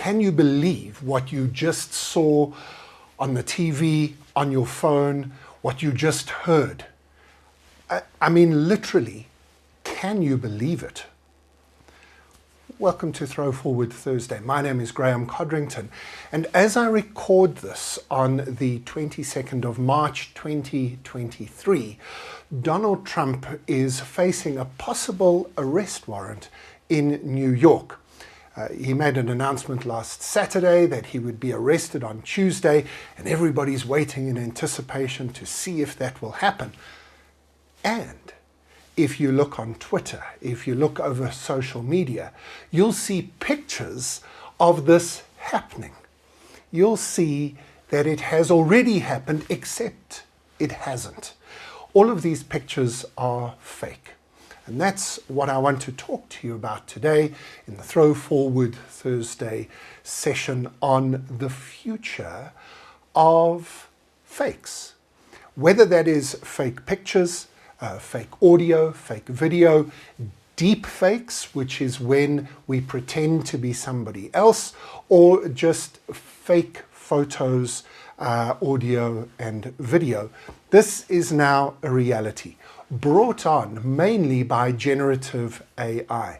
Can you believe what you just saw on the TV, on your phone, what you just heard? I mean, literally, can you believe it? Welcome to Throw Forward Thursday. My name is Graeme Codrington, and as I record this on the 22nd of March 2023, Donald Trump is facing a possible arrest warrant in New York. He made an announcement last Saturday that he would be arrested on Tuesday, and everybody's waiting in anticipation to see if that will happen. And if you look on Twitter, if you look over social media, you'll see pictures of this happening. You'll see that it has already happened, except it hasn't. All of these pictures are fake. And that's what I want to talk to you about today in the Throw Forward Thursday session on the future of fakes. Whether that is fake pictures, fake audio, fake video, deep fakes, which is when we pretend to be somebody else, or just fake photos, audio and video. This is now a reality, brought on mainly by generative AI.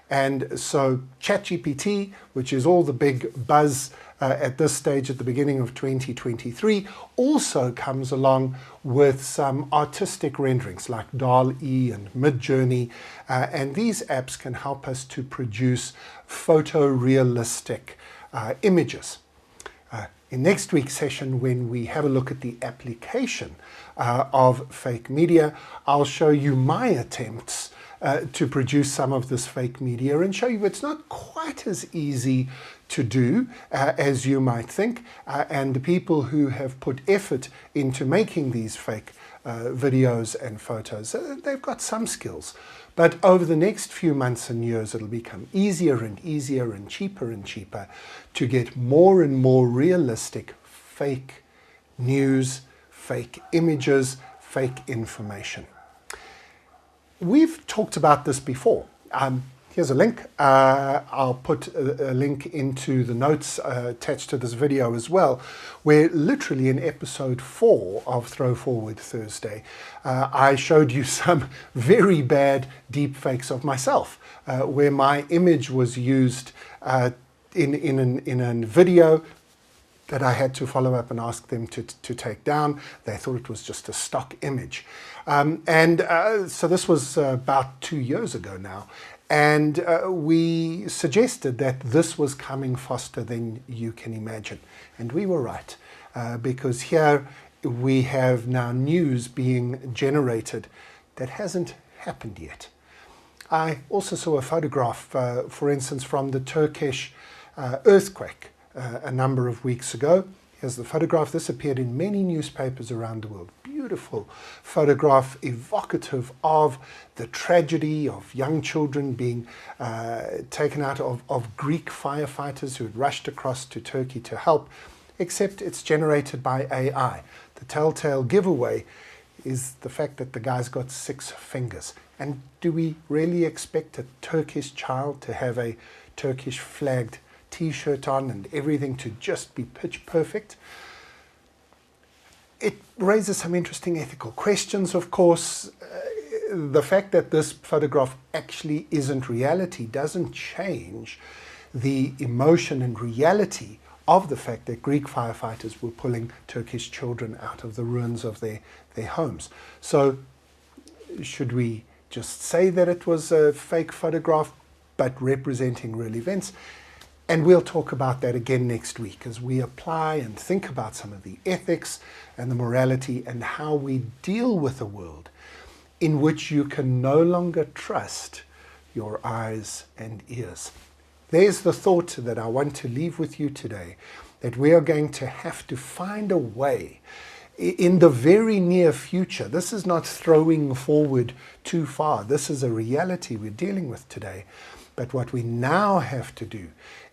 And so ChatGPT, which is all the big buzz at this stage at the beginning of 2023, also comes along with some artistic renderings like DALL-E and Midjourney, and these apps can help us to produce photorealistic images. In next week's session, when we have a look at the application of fake media, I'll show you my attempts to produce some of this fake media and show you it's not quite as easy to do as you might think, and the people who have put effort into making these fake videos and photos, they've got some skills. But over the next few months and years, it'll become easier and easier and cheaper to get more and more realistic fake news, fake images, fake information. We've talked about this before. Here's a link. I'll put a link into the notes attached to this video as well, where literally in episode 4 of Throw Forward Thursday, I showed you some very bad deep fakes of myself, where my image was used in a video that I had to follow up and ask them to take down. They thought it was just a stock image. So this was about 2 years ago now. And we suggested that this was coming faster than you can imagine. And we were right, because here we have now news being generated that hasn't happened yet. I also saw a photograph, for instance, from the Turkish earthquake a number of weeks ago. Here's the photograph. This appeared in many newspapers around the world. Beautiful photograph, evocative of the tragedy of young children being taken out of Greek firefighters who had rushed across to Turkey to help, except it's generated by AI. The telltale giveaway is the fact that the guy's got 6 fingers. And do we really expect a Turkish child to have a Turkish flagged T-shirt on and everything to just be pitch perfect? It raises some interesting ethical questions, of course. The fact that this photograph actually isn't reality doesn't change the emotion and reality of the fact that Greek firefighters were pulling Turkish children out of the ruins of their homes. So should we just say that it was a fake photograph but representing real events? And we'll talk about that again next week as we apply and think about some of the ethics and the morality and how we deal with a world in which you can no longer trust your eyes and ears. There's the thought that I want to leave with you today, that we are going to have to find a way in the very near future. This is not throwing forward too far. This is a reality we're dealing with today. But what we now have to do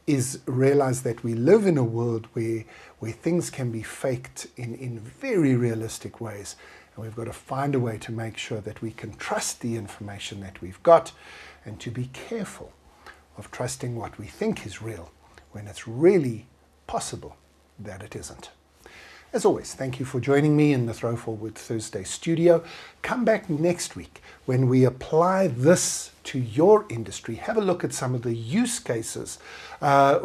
is realize that we live in a world where things can be faked in very realistic ways. And we've got to find a way to make sure that we can trust the information that we've got and to be careful of trusting what we think is real when it's really possible that it isn't. As always, thank you for joining me in the Throw Forward Thursday studio. Come back next week when we apply this to your industry. Have a look at some of the use cases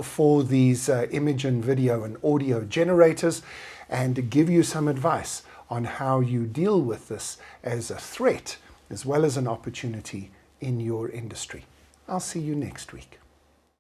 for these image and video and audio generators, and give you some advice on how you deal with this as a threat as well as an opportunity in your industry. I'll see you next week.